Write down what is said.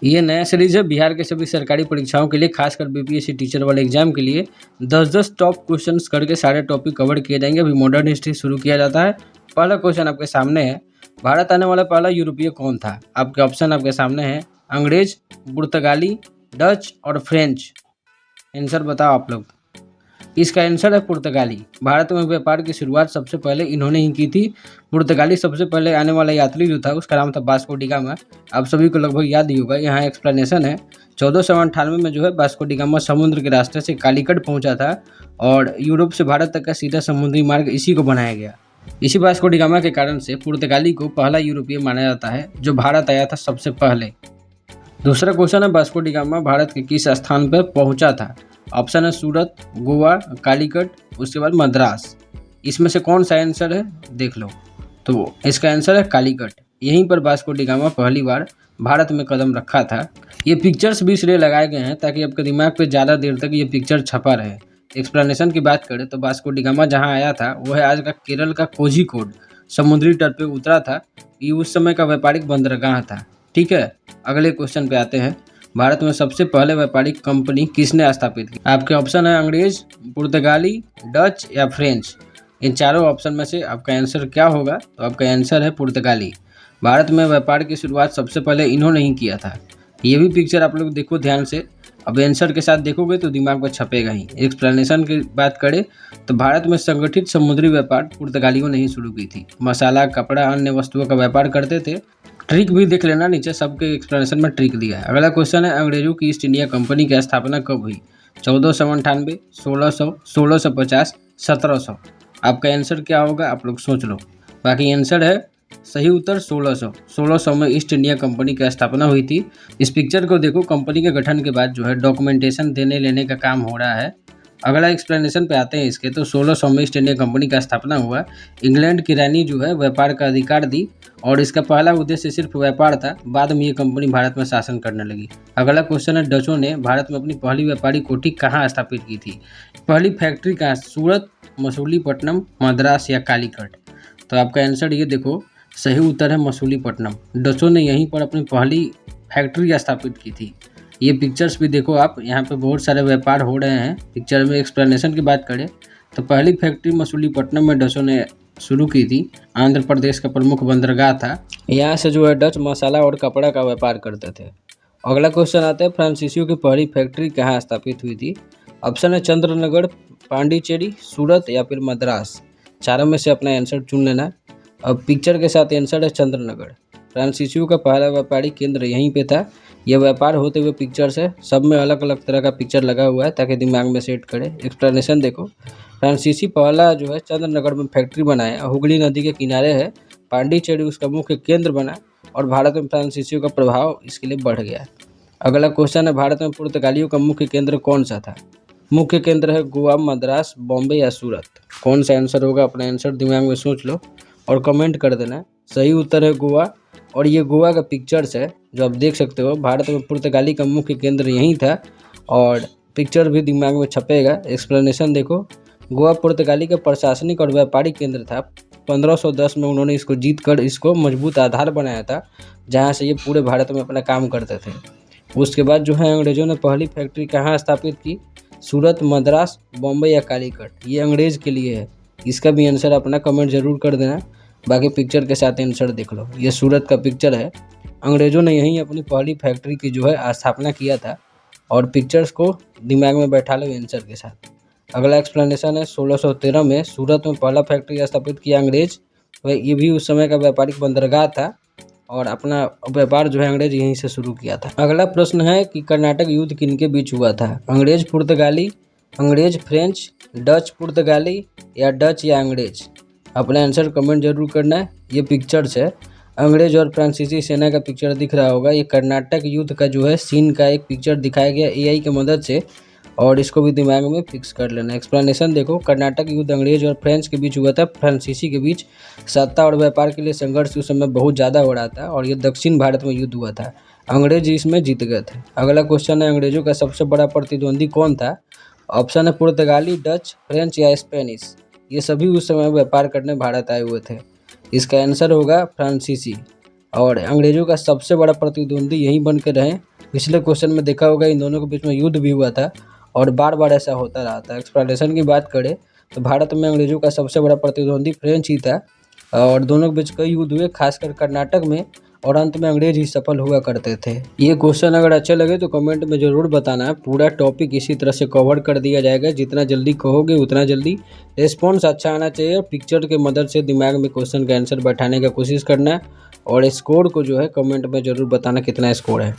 ये नया सीरीज है बिहार के सभी सरकारी परीक्षाओं के लिए, खासकर बीपीएससी टीचर वाले एग्जाम के लिए 10-10 टॉप क्वेश्चंस करके सारे टॉपिक कवर किए जाएंगे। अभी मॉडर्न हिस्ट्री शुरू किया जाता है। पहला क्वेश्चन आपके सामने है, भारत आने वाला पहला यूरोपीय कौन था? आपके ऑप्शन आपके सामने है, अंग्रेज, पुर्तगाली, डच और फ्रेंच। आंसर बताओ आप लोग। इसका आंसर है पुर्तगाली। भारत में व्यापार की शुरुआत सबसे पहले इन्होंने ही की थी। पुर्तगाली सबसे पहले आने वाला यात्री जो था उसका नाम था वास्को डी गामा। आप सभी को लगभग याद ही होगा। यहाँ एक्सप्लेनेशन है, 1498 में जो है वास्को डी गामा समुद्र के रास्ते से कालीकट पहुंचा था और यूरोप से भारत तक का सीधा समुद्री मार्ग इसी को बनाया गया। इसी वास्को डी गामा के कारण से पुर्तगाली को पहला यूरोपीय माना जाता है जो भारत आया था सबसे पहले। दूसरा क्वेश्चन है, वास्को डी गामा भारत के किस स्थान पर पहुंचा था? ऑप्शन है सूरत, गोवा, कालीकट, उसके बाद मद्रास। इसमें से कौन सा आंसर है देख लो। तो इसका आंसर है कालीकट। यहीं पर वास्को डी गामा पहली बार भारत में कदम रखा था। ये पिक्चर्स भी इसलिए लगाए गए हैं ताकि आपके दिमाग पे ज़्यादा देर तक ये पिक्चर छपा रहे। एक्सप्लेनेशन की बात करें तो वास्को डी गामा जहाँ आया था वो है आज का केरल का कोझिकोड। समुद्री तट पे उतरा था। ये उस समय का व्यापारिक बंदरगाह था। ठीक है, अगले क्वेश्चन पे आते हैं। भारत में सबसे पहले व्यापारिक कंपनी किसने स्थापित की? आपके ऑप्शन है अंग्रेज, पुर्तगाली, डच या फ्रेंच। इन चारों ऑप्शन में से आपका आंसर क्या होगा? तो आपका आंसर है पुर्तगाली। भारत में व्यापार की शुरुआत सबसे पहले इन्होंने ही किया था। ये भी पिक्चर आप लोग देखो ध्यान से। अब आंसर के साथ देखोगे तो दिमाग में छपेगा ही। एक्सप्लेनेशन की बात करें तो भारत में संगठित समुद्री व्यापार पुर्तगालियों ने ही शुरू की थी। मसाला, कपड़ा, अन्य वस्तुओं का व्यापार करते थे। ट्रिक भी देख लेना, नीचे सबके एक्सप्लेनेशन में ट्रिक दिया है। अगला क्वेश्चन है, अंग्रेजों की ईस्ट इंडिया कंपनी की स्थापना कब हुई? 1498, 1600, 1650, 1700। आपका आंसर क्या होगा आप लोग सोच लो। बाकी आंसर है सही उत्तर 1600। 1600 में ईस्ट इंडिया कंपनी की स्थापना हुई थी। इस पिक्चर को देखो, कंपनी के गठन के बाद जो है डॉक्यूमेंटेशन देने लेने का काम हो रहा है। अगला एक्सप्लेनेशन पे आते हैं इसके। तो 1600 में ईस्ट इंडिया कंपनी का स्थापना हुआ। इंग्लैंड की रानी जो है व्यापार का अधिकार दी और इसका पहला उद्देश्य सिर्फ व्यापार था। बाद में ये कंपनी भारत में शासन करने लगी। अगला क्वेश्चन है, डचों ने भारत में अपनी पहली व्यापारिक कोठी कहाँ स्थापित की थी? पहली फैक्ट्री कहाँ? सूरत, मसूलीपट्टनम, मद्रास या कालीकट। तो आपका आंसर ये देखो, सही उत्तर है मसूलीपट्टनम। डचों ने यहीं पर अपनी पहली फैक्ट्री स्थापित की थी। ये पिक्चर्स भी देखो आप, यहाँ पे बहुत सारे व्यापार हो रहे हैं। पिक्चर में एक्सप्लेनेशन की बात करें तो पहली फैक्ट्री मसूलीपट्टनम में डचों ने शुरू की थी। आंध्र प्रदेश का प्रमुख बंदरगाह था। यहाँ से जो है डच मसाला और कपड़ा का व्यापार करते थे। अगला क्वेश्चन आता है, फ्रांसीसियों की पहली फैक्ट्री कहाँ स्थापित हुई थी? ऑप्शन है चंद्रनगढ़, पांडिचेरी, सूरत या फिर मद्रास। चारों में से अपना आंसर चुन लेना। अब पिक्चर के साथ आंसर है चंद्रनगढ़। फ्रांसीसियों का पहला व्यापारिक केंद्र यहीं पे था। यह व्यापार होते हुए पिक्चर्स है, सब में अलग अलग तरह का पिक्चर लगा हुआ है ताकि दिमाग में सेट करे। एक्सप्लेनेशन देखो, फ्रांसीसी पहला जो है चंद्रनगढ़ में फैक्ट्री बनाया। हुगली नदी के किनारे है। पांडिचेरी उसका मुख्य केंद्र बना और भारत में फ्रांसीसियों का प्रभाव इसके लिए बढ़ गया। अगला क्वेश्चन है, भारत में पुर्तगालियों का मुख्य केंद्र कौन सा था? मुख्य केंद्र है गोवा, मद्रास, बॉम्बे या सूरत। कौन सा आंसर होगा? अपना आंसर दिमाग में सोच लो और कमेंट कर देना। सही उत्तर है गोवा। और ये गोवा का पिक्चर्स है जो आप देख सकते हो। भारत में पुर्तगाली का मुख्य केंद्र यहीं था और पिक्चर भी दिमाग में छपेगा। एक्सप्लेनेशन देखो, गोवा पुर्तगाली का प्रशासनिक और व्यापारिक केंद्र था। 1510 में उन्होंने इसको जीत कर इसको मजबूत आधार बनाया था जहाँ से ये पूरे भारत में अपना काम करते थे। उसके बाद जो है अंग्रेजों ने पहली फैक्ट्री कहाँ स्थापित की? सूरत, मद्रास, बॉम्बे या कालीकट। ये अंग्रेज के लिए है। इसका भी आंसर अपना कमेंट जरूर कर देना। बाकी पिक्चर के साथ आंसर देख लो। ये सूरत का पिक्चर है। अंग्रेजों ने यहीं अपनी पहली फैक्ट्री की जो है स्थापना किया था और पिक्चर्स को दिमाग में बैठा लो आंसर के साथ। अगला एक्सप्लेनेशन है, 1613 में सूरत में पहला फैक्ट्री स्थापित किया अंग्रेज। ये भी उस समय का व्यापारिक बंदरगाह था और अपना व्यापार जो है अंग्रेज यहीं से शुरू किया था। अगला प्रश्न है कि कर्नाटक युद्ध किनके बीच हुआ था? अंग्रेज पुर्तगाली, अंग्रेज फ्रेंच, डच पुर्तगाली या डच या अंग्रेज। अपना आंसर कमेंट जरूर करना है। ये पिक्चर्स है, अंग्रेज और फ्रांसीसी सेना का पिक्चर दिख रहा होगा। ये कर्नाटक युद्ध का जो है सीन का एक पिक्चर दिखाया गया एआई की मदद से और इसको भी दिमाग में फिक्स कर लेना। एक्सप्लेनेशन देखो, कर्नाटक युद्ध अंग्रेज और फ्रेंच के बीच हुआ था। फ्रांसीसी के बीच सत्ता और व्यापार के लिए संघर्ष उस समय बहुत ज़्यादा हो रहा था और ये दक्षिण भारत में युद्ध हुआ था। अंग्रेज इसमें जीत गए थे। अगला क्वेश्चन है, अंग्रेजों का सबसे बड़ा प्रतिद्वंदी कौन था? ऑप्शन है पुर्तगाली, डच, फ्रेंच या स्पेनिश। ये सभी उस समय व्यापार करने भारत आए हुए थे। इसका आंसर होगा फ्रांसीसी। और अंग्रेजों का सबसे बड़ा प्रतिद्वंदी यही बन के रहे। पिछले क्वेश्चन में देखा होगा इन दोनों के बीच में युद्ध भी हुआ था और बार बार ऐसा होता रहा था। एक्सप्लोरेशन की बात करें तो भारत में अंग्रेजों का सबसे बड़ा प्रतिद्वंदी फ्रेंच ही था और दोनों के बीच कई युद्ध हुए, खासकर कर्नाटक में, और अंत में अंग्रेज ही सफल हुआ करते थे। ये क्वेश्चन अगर अच्छे लगे तो कमेंट में ज़रूर बताना। पूरा टॉपिक इसी तरह से कवर कर दिया जाएगा, जितना जल्दी कहोगे उतना जल्दी। रिस्पॉन्स अच्छा आना चाहिए और पिक्चर के मदद से दिमाग में क्वेश्चन का आंसर बैठाने का कोशिश करना है और स्कोर को जो है कमेंट में ज़रूर बताना कितना स्कोर है।